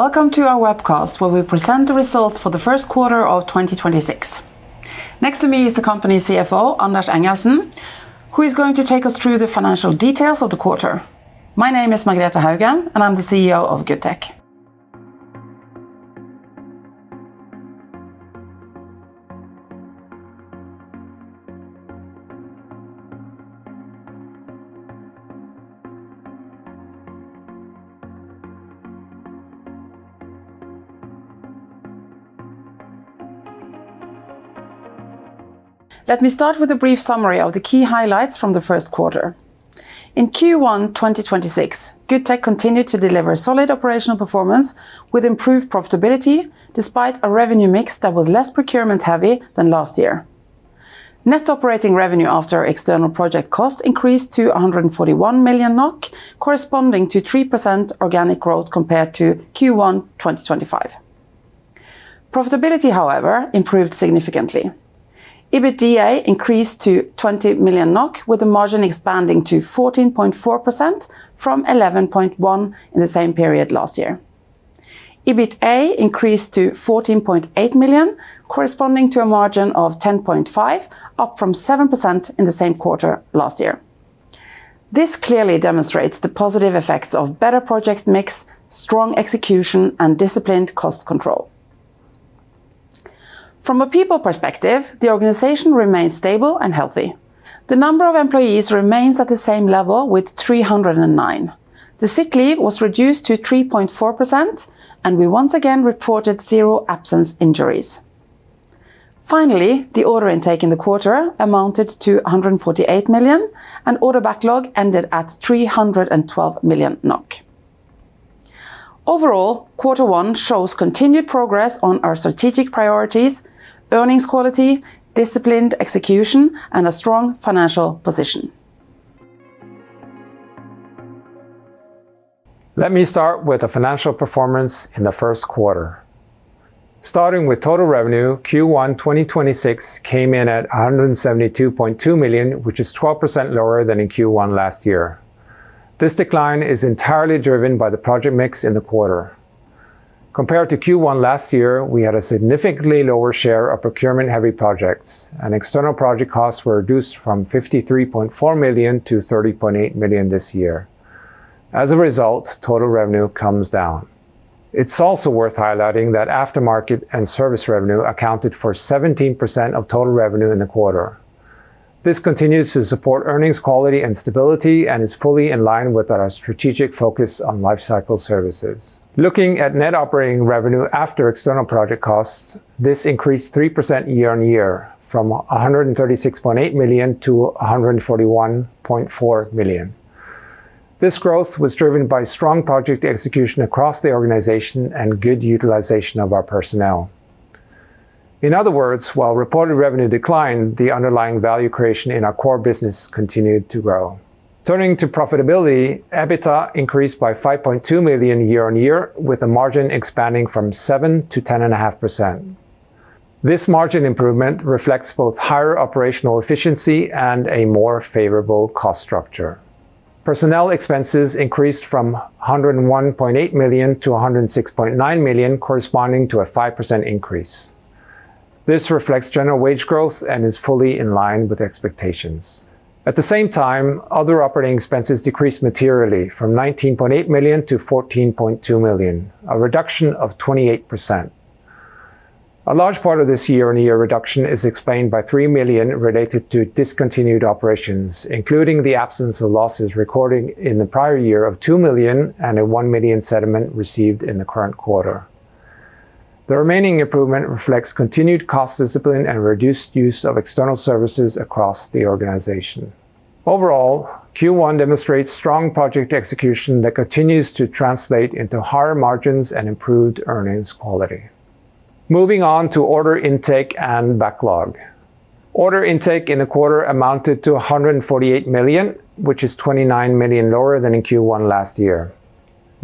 Welcome to our webcast where we present the results for the first quarter of 2026. Next to me is the company CFO, Engelsen, who is going to take us through the financial details of the quarter. My name is Margrethe Hauge and I'm the CEO of Goodtech. Let me start with a brief summary of the key highlights from the first quarter. In Q1 2026, Goodtech continued to deliver solid operational performance with improved profitability, despite a revenue mix that was less procurement heavy than last year. Net operating revenue after external project cost increased to 141 million NOK, corresponding to 3% organic growth compared to Q1 2025. Profitability, however, improved significantly. EBITDA increased to 20 million NOK, with the margin expanding to 14.4% from 11.1% in the same period last year. EBITA increased to 14.8 million, corresponding to a margin of 10.5%, up from 7% in the same quarter last year. This clearly demonstrates the positive effects of better project mix, strong execution, and disciplined cost control. From a people perspective, the organization remains stable and healthy. The number of employees remains at the same level with 309. The sick leave was reduced to 3.4%, and we once again reported 0 absence injuries. Finally, the order intake in the quarter amounted to 148 million, and order backlog ended at 312 million NOK. Overall, Q1 shows continued progress on our strategic priorities, earnings quality, disciplined execution, and a strong financial position. Let me start with the financial performance in the first quarter. Starting with total revenue, Q1 2026 came in at 172.2 million, which is 12% lower than in Q1 last year. This decline is entirely driven by the project mix in the quarter. Compared to Q1 last year, we had a significantly lower share of procurement-heavy projects, and external project costs were reduced from 53.4 million to 30.8 million this year. As a result, total revenue comes down. It's also worth highlighting that aftermarket and service revenue accounted for 17% of total revenue in the quarter. This continues to support earnings quality and stability and is fully in line with our strategic focus on lifecycle services. Looking at net operating revenue after external project costs, this increased 3% year-on-year from 136.8 million to 141.4 million. This growth was driven by strong project execution across the organization and good utilization of our personnel. In other words, while reported revenue declined, the underlying value creation in our core business continued to grow. Turning to profitability, EBITDA increased by 5.2 million year-on-year, with the margin expanding from 7% to 10.5%. This margin improvement reflects both higher operational efficiency and a more favorable cost structure. Personnel expenses increased from 101.8 million to 106.9 million, corresponding to a 5% increase. This reflects general wage growth and is fully in line with expectations. At the same time, other operating expenses decreased materially from 19.8 million to 14.2 million, a reduction of 28%. A large part of this year-on-year reduction is explained by 3 million related to discontinued operations, including the absence of losses recorded in the prior year of 2 million and a 1 million settlement received in the current quarter. The remaining improvement reflects continued cost discipline and reduced use of external services across the organization. Overall, Q1 demonstrates strong project execution that continues to translate into higher margins and improved earnings quality. Moving on to order intake and backlog. Order intake in the quarter amounted to 148 million, which is 29 million lower than in Q1 last year.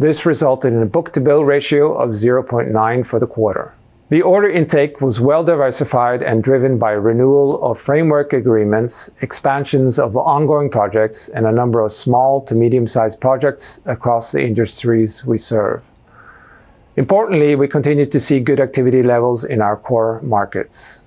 This resulted in a book-to-bill ratio of 0.9 for the quarter. The order intake was well diversified and driven by renewal of framework agreements, expansions of ongoing projects, and a number of small to medium-sized projects across the industries we serve. Importantly, we continue to see good activity levels in our core markets.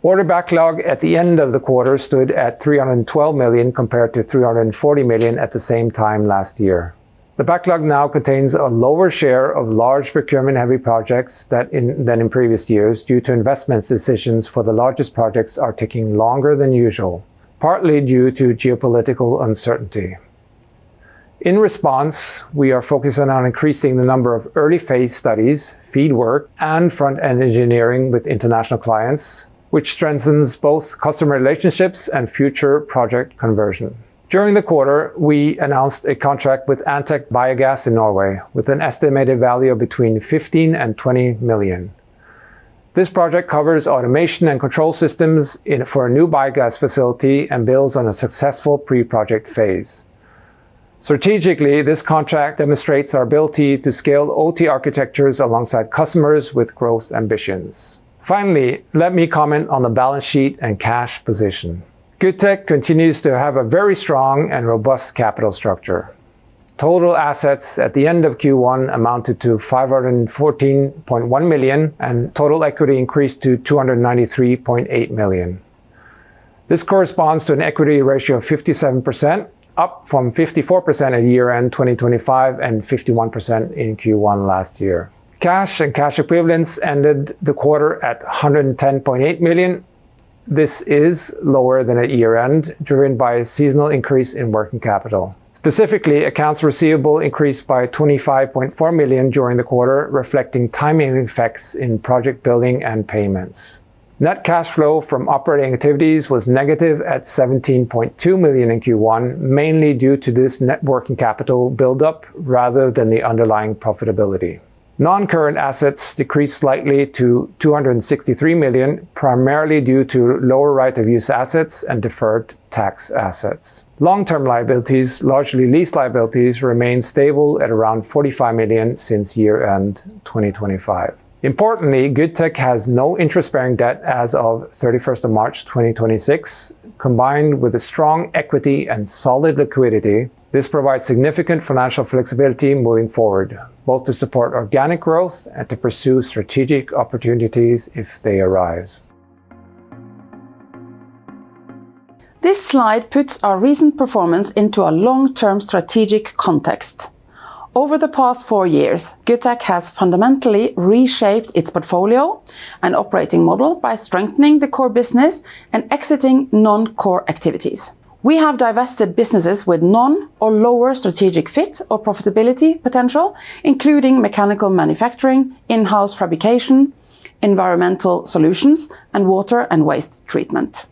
Order backlog at the end of the quarter stood at 312 million compared to 340 million at the same time last year. The backlog now contains a lower share of large procurement-heavy projects than in previous years due to investment decisions for the largest projects are taking longer than usual, partly due to geopolitical uncertainty. In response, we are focusing on increasing the number of early phase studies, FEED work, and front-end engineering with international clients, which strengthens both customer relationships and future project conversion. During the quarter, we announced a contract with Antec Biogas in Norway with an estimated value of between 15 and 20 million. This project covers automation and control systems for a new biogas facility and builds on a successful pre-project phase. Strategically, this contract demonstrates our ability to scale OT architectures alongside customers with growth ambitions. Finally, let me comment on the balance sheet and cash position. Goodtech continues to have a very strong and robust capital structure. Total assets at the end of Q1 amounted to 514.1 million and total equity increased to 293.8 million. This corresponds to an equity ratio of 57%, up from 54% at year-end 2025 and 51% in Q1 last year. Cash and cash equivalents ended the quarter at 110.8 million. This is lower than at year-end, driven by a seasonal increase in working capital. Specifically, accounts receivable increased by 25.4 million during the quarter, reflecting timing effects in project billing and payments. Net cash flow from operating activities was negative at 17.2 million in Q1, mainly due to this net working capital buildup rather than the underlying profitability. Non-current assets decreased slightly to 263 million, primarily due to lower right-of-use assets and deferred tax assets. Long-term liabilities, largely lease liabilities, remain stable at around 45 million since year-end 2025. Importantly, Goodtech has no interest-bearing debt as of 31st of March 2026. Combined with a strong equity and solid liquidity, this provides significant financial flexibility moving forward, both to support organic growth and to pursue strategic opportunities if they arise. This slide puts our recent performance into a long-term strategic context. Over the past 4 years, Goodtech has fundamentally reshaped its portfolio and operating model by strengthening the core business and exiting non-core activities. We have divested businesses with none or lower strategic fit or profitability potential, including mechanical manufacturing, in-house fabrication, environmental solutions, and water and waste treatment.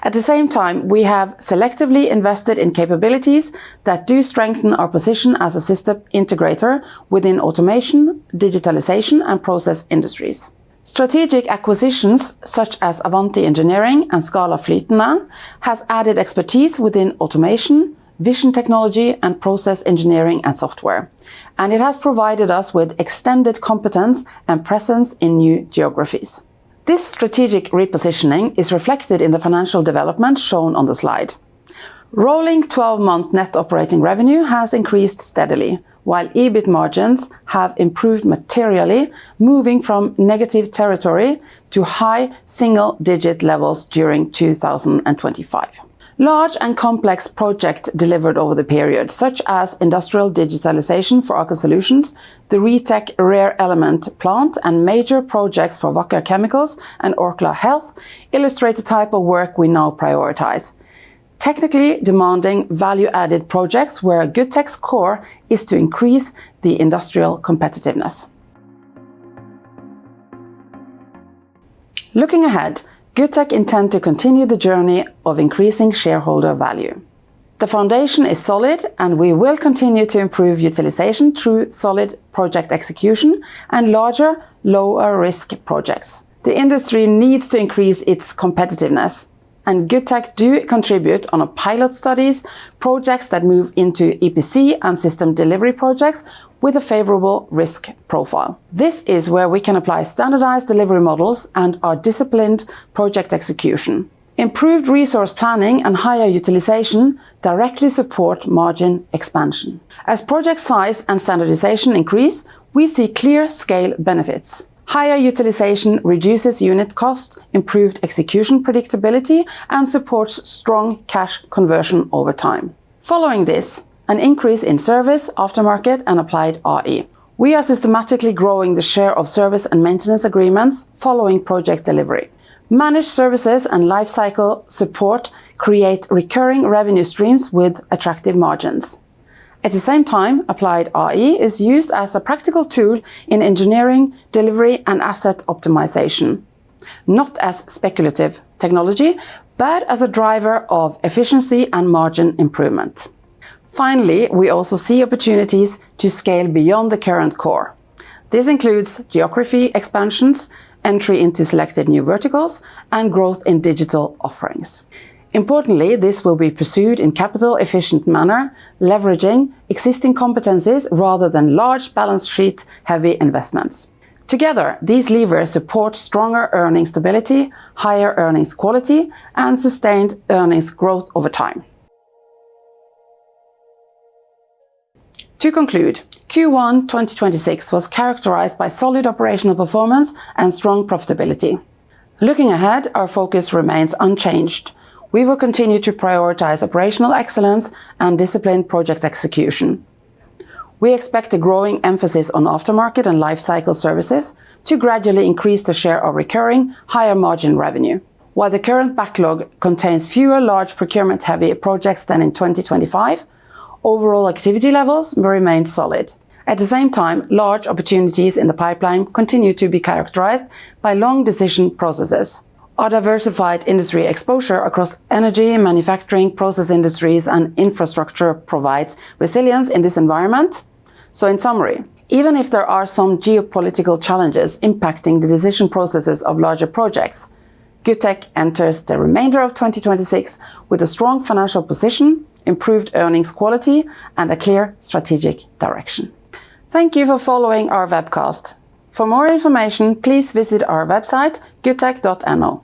At the same time, we have selectively invested in capabilities that do strengthen our position as a system integrator within automation, digitalization, and process industries. Strategic acquisitions such as Avanti Engineering and Skala Flytende has added expertise within automation, vision technology, and process engineering and software, and it has provided us with extended competence and presence in new geographies. This strategic repositioning is reflected in the financial development shown on the slide. Rolling 12-month net operating revenue has increased steadily, while EBIT margins have improved materially, moving from negative territory to high single-digit levels during 2025. Large and complex projects delivered over the period, such as industrial digitalization for Aker Solutions, the Retec rare element plant, and major projects for Wacker Chemicals and Orkla Health, illustrate the type of work we now prioritize. Technically demanding value-added projects where Goodtech's core is to increase the industrial competitiveness. Looking ahead, Goodtech intends to continue the journey of increasing shareholder value. The foundation is solid, and we will continue to improve utilization through solid project execution and larger, lower-risk projects. The industry needs to increase its competitiveness, and Goodtech do contribute on a pilot studies, projects that move into EPC and system delivery projects with a favorable risk profile. This is where we can apply standardized delivery models and our disciplined project execution. Improved resource planning and higher utilization directly support margin expansion. As project size and standardization increase, we see clear scale benefits. Higher utilization reduces unit cost, improved execution predictability, and supports strong cash conversion over time. Following this, an increase in service, aftermarket, and applied RE. We are systematically growing the share of service and maintenance agreements following project delivery. Managed services and lifecycle support create recurring revenue streams with attractive margins. At the same time, applied RE is used as a practical tool in engineering, delivery, and asset optimization, not as speculative technology, but as a driver of efficiency and margin improvement. Finally, we also see opportunities to scale beyond the current core. This includes geography expansions, entry into selected new verticals, and growth in digital offerings. Importantly, this will be pursued in capital-efficient manner, leveraging existing competencies rather than large balance sheet-heavy investments. Together, these levers support stronger earnings stability, higher earnings quality, and sustained earnings growth over time. To conclude, Q1 2026 was characterized by solid operational performance and strong profitability. Looking ahead, our focus remains unchanged. We will continue to prioritize operational excellence and disciplined project execution. We expect a growing emphasis on aftermarket and lifecycle services to gradually increase the share of recurring, higher margin revenue. While the current backlog contains fewer large procurement-heavy projects than in 2025, overall activity levels will remain solid. At the same time, large opportunities in the pipeline continue to be characterized by long decision processes. Our diversified industry exposure across energy, manufacturing, process industries, and infrastructure provides resilience in this environment. So in summary, even if there are some geopolitical challenges impacting the decision processes of larger projects, Goodtech enters the remainder of 2026 with a strong financial position, improved earnings quality, and a clear strategic direction. Thank you for following our webcast. For more information, please visit our website, goodtech.no.